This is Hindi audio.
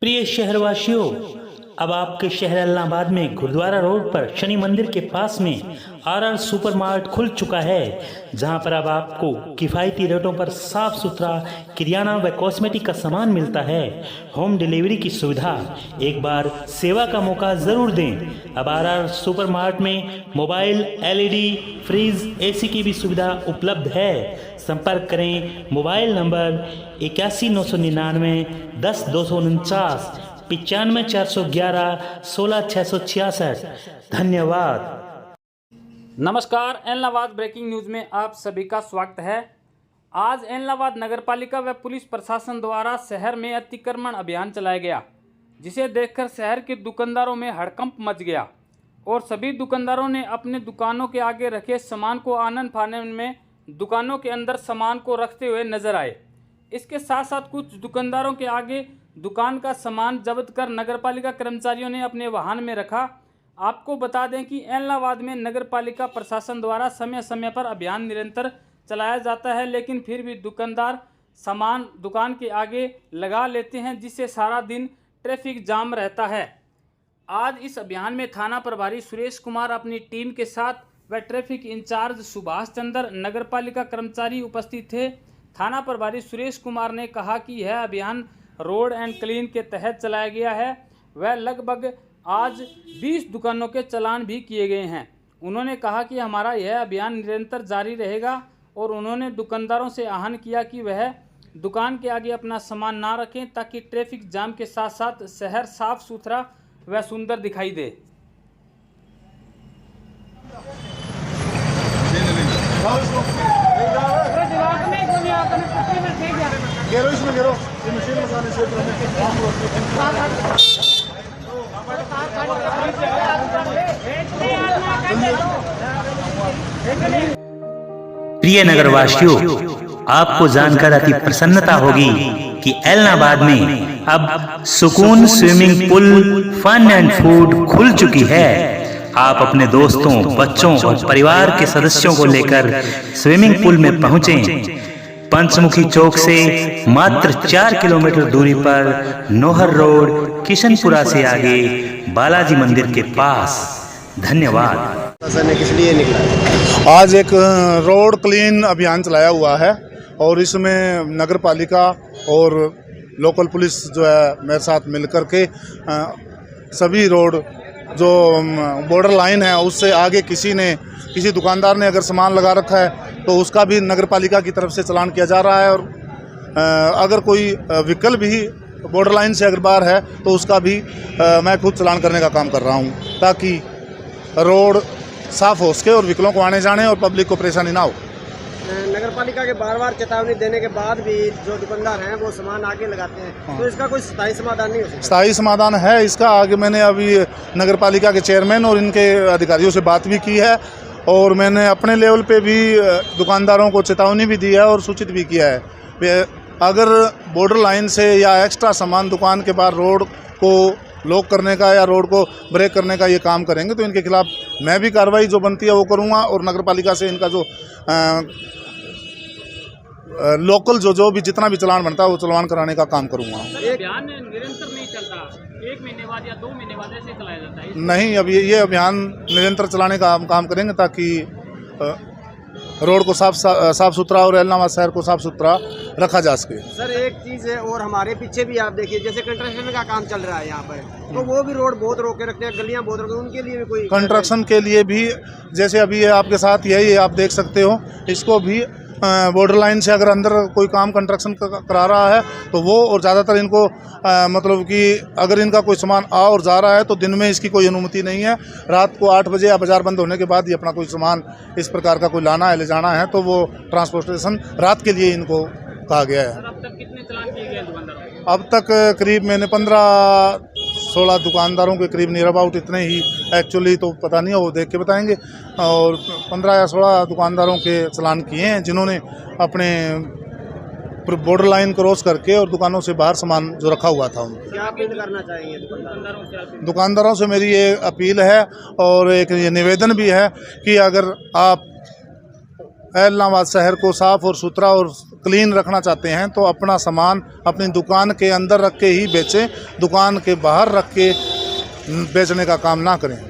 प्रिय शहरवासियों, अब आपके शहर इलाहाबाद में गुरुद्वारा रोड पर शनि मंदिर के पास में आर सुपरमार्ट खुल चुका है, जहां पर अब आपको किफ़ायती रेटों पर साफ सुथरा किराना व कॉस्मेटिक का सामान मिलता है। होम डिलीवरी की सुविधा, एक बार सेवा का मौका ज़रूर दें। अब आर सुपरमार्ट में मोबाइल, LED, फ्रिज, AC की भी सुविधा उपलब्ध है। संपर्क करें मोबाइल नंबर 81 999 10 249, 95 411 16 666। धन्यवाद। नमस्कार, इलाहाबाद ब्रेकिंग न्यूज़ में आप सभी का स्वागत है। आज इलाहाबाद नगरपालिका व पुलिस प्रशासन द्वारा शहर में अतिक्रमण अभियान चलाया गया, जिसे देखकर शहर के दुकानदारों में हड़कंप मच गया और सभी दुकानदारों ने अपने दुकानों के आगे रखे सामान को आनन फानन में दुकानों के अंदर सामान को रखते हुए नजर आए। इसके साथ साथ कुछ दुकानदारों के आगे दुकान का सामान जब्त कर नगरपालिका कर्मचारियों ने अपने वाहन में रखा। आपको बता दें कि इलाहाबाद में नगरपालिका प्रशासन द्वारा समय समय पर अभियान निरंतर चलाया जाता है, लेकिन फिर भी दुकानदार सामान दुकान के आगे लगा लेते हैं, जिससे सारा दिन ट्रैफिक जाम रहता है। आज इस अभियान में थाना प्रभारी सुरेश कुमार अपनी टीम के साथ व ट्रैफिक इंचार्ज सुभाष चंद्र, नगरपालिका कर्मचारी उपस्थित थे। थाना प्रभारी सुरेश कुमार ने कहा कि यह अभियान रोड एंड क्लीन के तहत चलाया गया है। वह लगभग आज 20 दुकानों के चालान भी किए गए हैं। उन्होंने कहा कि हमारा यह अभियान निरंतर जारी रहेगा और उन्होंने दुकानदारों से आह्वान किया कि वह दुकान के आगे अपना सामान ना रखें, ताकि ट्रैफिक जाम के साथ साथ शहर साफ सुथरा व सुंदर दिखाई दे। प्रिय नगरवासियों, आपको जानकर अति प्रसन्नता होगी कि इलाहाबाद में अब Sukoon swimming pool, fun and food खुल चुकी है। आप अपने दोस्तों, बच्चों और परिवार के सदस्यों को लेकर स्विमिंग पूल में पहुंचें। पंचमुखी चौक से मात्र 4 किलोमीटर दूरी पर नोहर रोड, किशनपुरा से आगे बालाजी मंदिर के पास। धन्यवाद। किस लिए निकला? आज एक रोड क्लीन अभियान चलाया हुआ है और इसमें नगर पालिका और लोकल पुलिस जो है मेरे साथ मिलकर के सभी रोड जो बॉर्डर लाइन है उससे आगे किसी दुकानदार ने अगर सामान लगा रखा है तो उसका भी नगर पालिका की तरफ से चालान किया जा रहा है। और अगर कोई व्हीकल भी बॉर्डर लाइन से अगर बाहर है तो उसका भी मैं खुद चालान करने का काम कर रहा हूँ, ताकि रोड साफ हो सके और व्हीकलों को आने जाने और पब्लिक को परेशानी ना हो। नगर पालिका के बार बार चेतावनी देने के बाद भी जो दुकानदार हैं वो सामान आगे लगाते हैं, तो इसका कोई स्थायी समाधान नहीं हो सकता? स्थायी समाधान है इसका। आगे मैंने अभी नगर पालिका के चेयरमैन और इनके अधिकारियों से बात भी की है और मैंने अपने लेवल पे भी दुकानदारों को चेतावनी भी दी है और सूचित भी किया है। अगर बॉर्डर लाइन से या एक्स्ट्रा सामान दुकान के बाहर रोड को लॉक करने का या रोड को ब्रेक करने का ये काम करेंगे तो इनके खिलाफ मैं भी कार्रवाई जो बनती है वो करूँगा और नगर पालिका से इनका जो लोकल जो भी जितना भी चालान बनता है वो चालान कराने का काम करूँगा। अभियान निरंतर नहीं चलता, 1 महीने बाद या 2 महीने बाद ऐसे चलाया जाता है? नहीं, अब ये अभियान निरंतर चलाने का काम करेंगे ताकि रोड को साफ सुथरा और इलाहाबाद शहर को साफ सुथरा रखा जा सके। सर एक चीज़ है और हमारे पीछे भी आप देखिए, जैसे कंस्ट्रक्शन का काम चल रहा है यहाँ पर, तो वो भी रोड बहुत रोके रखते हैं, गलियाँ बहुत रोके, उनके लिए भी कोई कंस्ट्रक्शन के लिए भी जैसे अभी आपके साथ यही आप देख सकते हो, इसको भी बॉर्डर लाइन से अगर अंदर कोई काम कंस्ट्रक्शन करा रहा है तो वो, और ज़्यादातर इनको मतलब कि अगर इनका कोई सामान आ और जा रहा है तो दिन में इसकी कोई अनुमति नहीं है। रात को 8 बजे या बाज़ार बंद होने के बाद ही अपना कोई सामान इस प्रकार का कोई लाना है, ले जाना है तो वो ट्रांसपोर्टेशन रात के लिए इनको कहा गया है। अब तक कितने चालान किए गए दुकानदारों? अब तक करीब मैंने 15-16 दुकानदारों के करीब नियर अबाउट इतने ही, एक्चुअली तो पता नहीं है, वो देख के बताएंगे, और 15 या 16 दुकानदारों के चालान किए हैं जिन्होंने अपने बॉर्डर लाइन क्रॉस करके और दुकानों से बाहर सामान जो रखा हुआ था उनको। क्या अपील करना चाहेंगे दुकानदारों से? मेरी ये अपील है और एक ये निवेदन भी है कि अगर आप इलाहाबाद शहर को साफ़ और सुथरा और क्लीन रखना चाहते हैं तो अपना सामान अपनी दुकान के अंदर रख के ही बेचें, दुकान के बाहर रख के बेचने का काम ना करें।